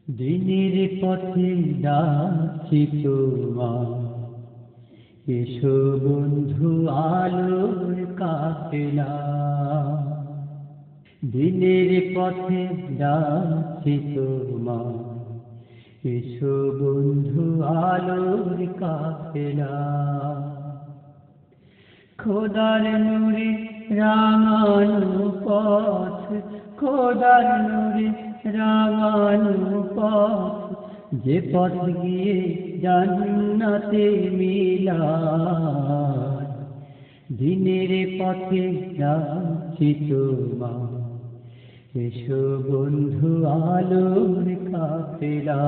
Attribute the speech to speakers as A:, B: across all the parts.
A: দিনের পথে ডাকছি তোমার, এসো বন্ধু আলোর কাফেলা। দিনের পথে ডাকছি তোমার, এসো বন্ধু আলোর কাফেলা। খোদার নূরে রাঙানো পথ, খোদার নূরে রাঙানো পথ, যে পথ গিয়ে জান্নাতে মিলায়। দিনের পথে যাচ্ছি তোমার, এসো বন্ধু আলোর কাফেলা।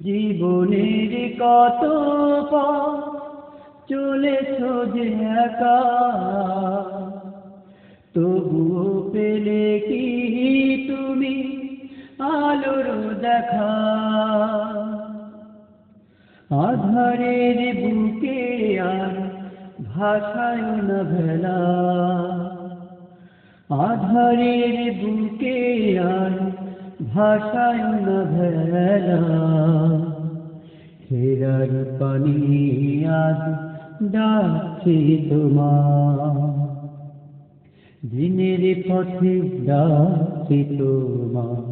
A: জীবনের কত পথ চলেছ যে একা, তবুও পেলে কি তুমি আলোর দেখা? আধারের বুকে আর ভাষায় না ভেলা, আধারের বুকে আর ভাষায় না ভেলা। ফেরার পানি আজ ডাকছি তোমার, দিনের পথে ডাকছি তোমার,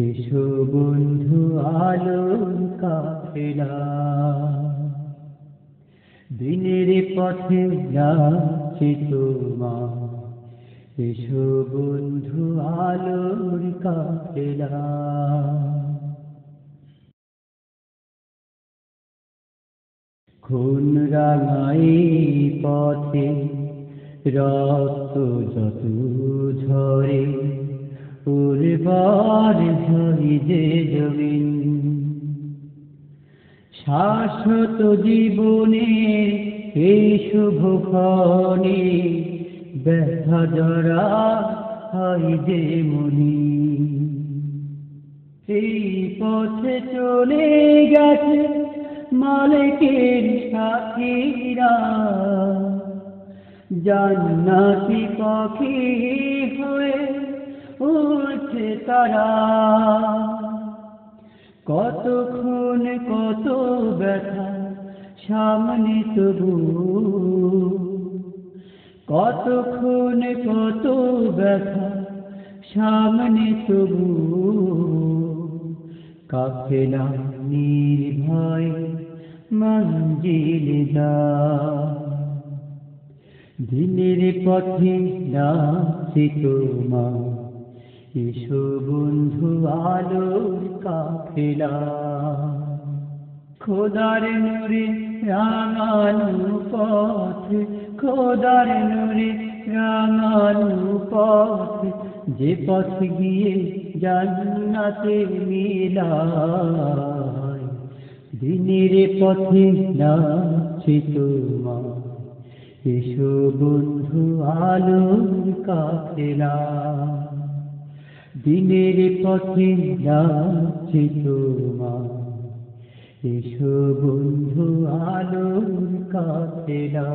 A: এসো বন্ধু আলোর কাফেলা। দিনের পথে ডাকছি তোমার, এসো বন্ধু আলোর কাফেলা। খুন রাঙাই পথে রক্ত যত ঝরে, উর্বর হয় যে জমিন। শাশ্বত জীবনের এই শুভক্ষণে ব্যথা জরা হয় যে মনি। এই পথে চলে গেছে মালিকের সাথীরা, জান্নাতি পাখি হয়ে উড়ছে তারা। কত খুন কত ব্যথা সামনে তবু, কত খুন কত ব্যথা সামনে তবু। কাফেলা নির্ভয় মঞ্জিল যায়, দিনের পথে ডাকছি তোমার, এসো বন্ধু আলোর কাফেলা। খোদার নূরে রাঙানো পথ, খোদার নূরে রাঙানো পথ, যে পথ গিয়ে জান্নাতে মিলায়। দিনের পথে ডাকছি তোমার, এসো বন্ধু আলোর কাফেলা। দিনের পথে যাচ্ছি তোমার, এসো বন্ধু আলোর কাফেলা।